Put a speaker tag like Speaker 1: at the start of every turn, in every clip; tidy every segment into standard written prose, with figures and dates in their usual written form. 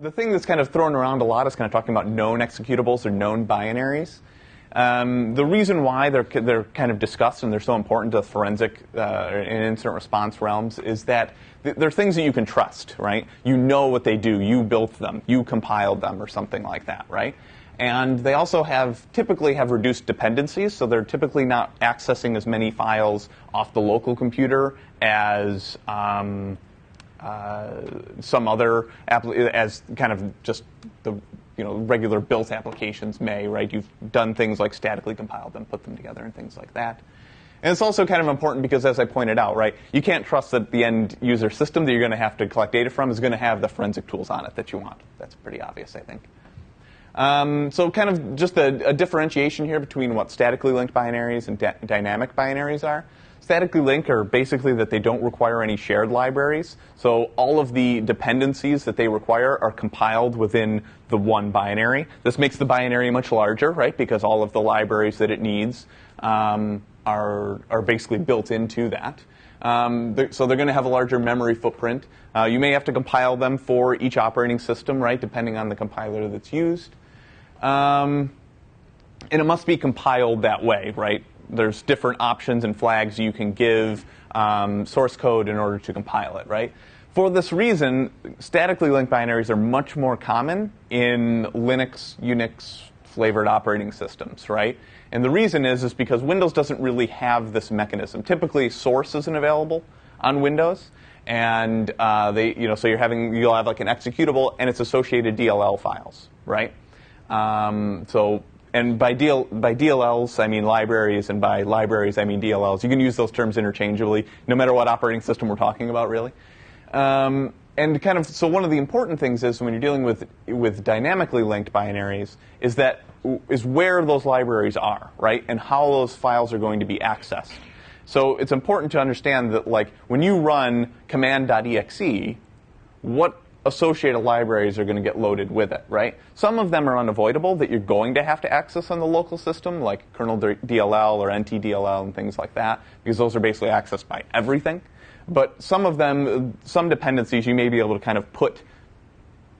Speaker 1: The thing that's kind of thrown around a lot is kind of talking about known executables or known binaries. The reason why they're kind of discussed and they're so important to forensic and incident response realms is that they're things that you can trust, right? You know what they do. You built them. You compiled them or something like that, right? And they also typically have reduced dependencies, so they're typically not accessing as many files off the local computer as some other as kind of just the regular built applications may, right? You've done things like statically compile them, put them together, and things like that. And it's also kind of important because, as I pointed out, right, you can't trust that the end user system that you're going to have to collect data from is going to have the forensic tools on it that you want. That's pretty obvious, I think. So kind of just a differentiation here between what statically linked binaries and dynamic binaries are. Statically linked are basically that they don't require any shared libraries. So all of the dependencies that they require are compiled within the one binary. This makes the binary much larger, right? Because all of the libraries that it needs are basically built into that. So they're going to have a larger memory footprint. You may have to compile them for each operating system, right? Depending on the compiler that's used. And it must be compiled that way, right? There's different options and flags you can give source code in order to compile it, right? For this reason, statically linked binaries are much more common in Linux, Unix flavored operating systems, right? And the reason is because Windows doesn't really have this mechanism. Typically, source isn't available on Windows, and so you'll have like an executable and its associated DLL files, right? And by DLLs, I mean libraries, and by libraries, I mean DLLs. You can use those terms interchangeably, no matter what operating system we're talking about, really. And kind of, so one of the important things is when you're dealing with dynamically linked binaries is where those libraries are, right, and how those files are going to be accessed. So it's important to understand that, like, when you run command.exe, what associated libraries are going to get loaded with it, right? Some of them are unavoidable that you're going to have to access on the local system, like kernel DLL or NTDLL and things like that, because those are basically accessed by everything. But some of them, some dependencies, you may be able to kind of put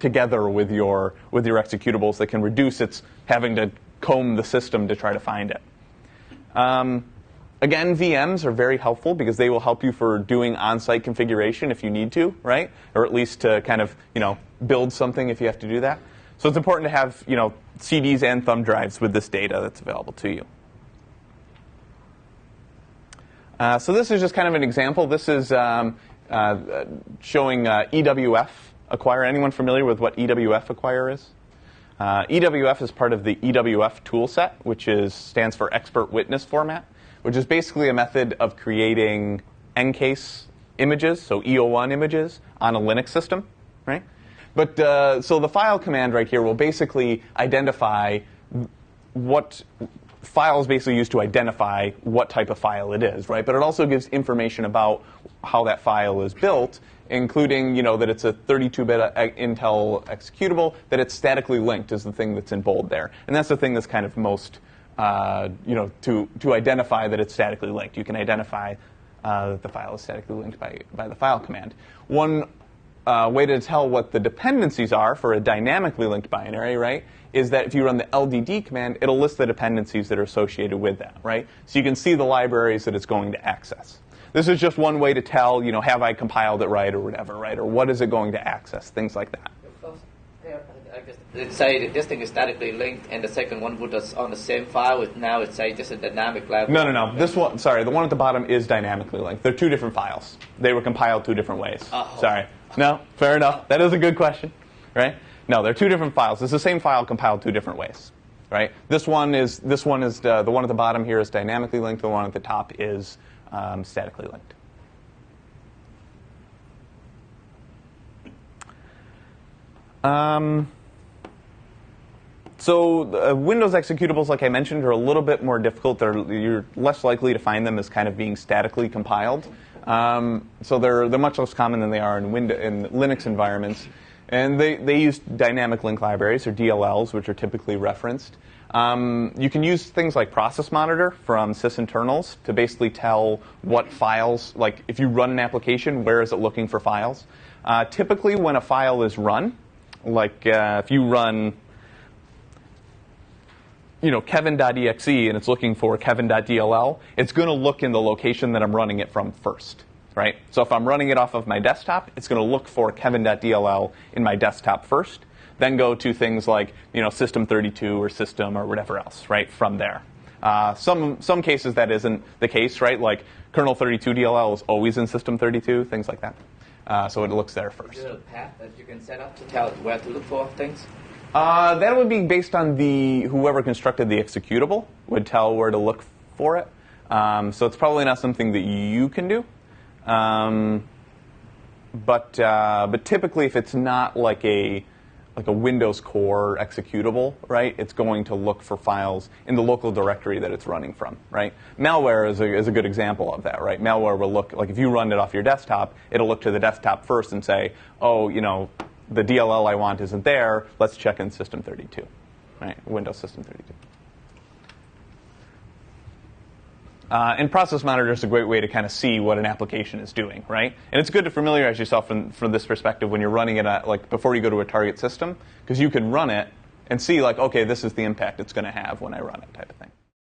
Speaker 1: together with your executables that can reduce its having to comb the system to try to find it. Again, VMs are very helpful because they will help you for doing on-site configuration if you need to, right? Or at least to kind of, build something if you have to do that. So it's important to have, CDs and thumb drives with this data that's available to you. So this is just kind of an example. This is showing EWF acquire. Anyone familiar with what EWF acquire is? EWF is part of the EWF toolset, which stands for Expert Witness Format, which is basically a method of creating encase images, so EO1 images, on a Linux system, right? But so the file command right here will basically identify what files basically used to identify what type of file it is, right? But it also gives information about how that file is built, including, that it's a 32-bit Intel executable, that it's statically linked is the thing that's in bold there. And that's the thing that's kind of most to identify that it's statically linked. You can identify that the file is statically linked by the file command. One way to tell what the dependencies are for a dynamically linked binary, right, is that if you run the LDD command, it'll list the dependencies that are associated with that, right? So you can see the libraries that it's going to access. This is just one way to tell, have I compiled it right or whatever, right? Or what is it going to access, things like that.
Speaker 2: I guess let's say that this thing is statically linked, and the second one would on the same file. Now it's say just a dynamic library.
Speaker 1: No. This one, sorry, the one at the bottom is dynamically linked. They're two different files. They were compiled two different ways.
Speaker 2: Oh.
Speaker 1: Sorry. No, fair enough. That is a good question, right? No, they're two different files. It's the same file compiled two different ways, right? The one at the bottom here is dynamically linked. The one at the top is statically linked. So Windows executables, like I mentioned, are a little bit more difficult. You're less likely to find them as kind of being statically compiled. So they're much less common than they are in Linux environments. And they use dynamic link libraries, or DLLs, which are typically referenced. You can use things like Process Monitor from sysinternals to basically tell what files, like if you run an application, where is it looking for files. Typically when a file is run, Like if you run, Kevin.exe and it's looking for Kevin.dll, it's going to look in the location that I'm running it from first, right? So if I'm running it off of my desktop, it's going to look for Kevin.dll in my desktop first, then go to things like, system32 or system or whatever else, right, from there. Some cases that isn't the case, right? Like kernel 32 DLL is always in system 32, things like that. So it looks there first.
Speaker 2: Is there a path that you can set up to tell where to look for things?
Speaker 1: That would be based on whoever constructed the executable would tell where to look for it. So it's probably not something that you can do. But typically, if it's not like a Windows core executable, right, it's going to look for files in the local directory that it's running from, right? Malware is a good example of that, right? Malware will look, like if you run it off your desktop, it'll look to the desktop first and say, oh, the DLL I want isn't there. Let's check in System 32, right? Windows System 32. And Process Monitor is a great way to kind of see what an application is doing, right? And it's good to familiarize yourself from this perspective when you're running it like before you go to a target system, because you can run it and see like, okay, this is the impact it's going to have when I run it, type of thing.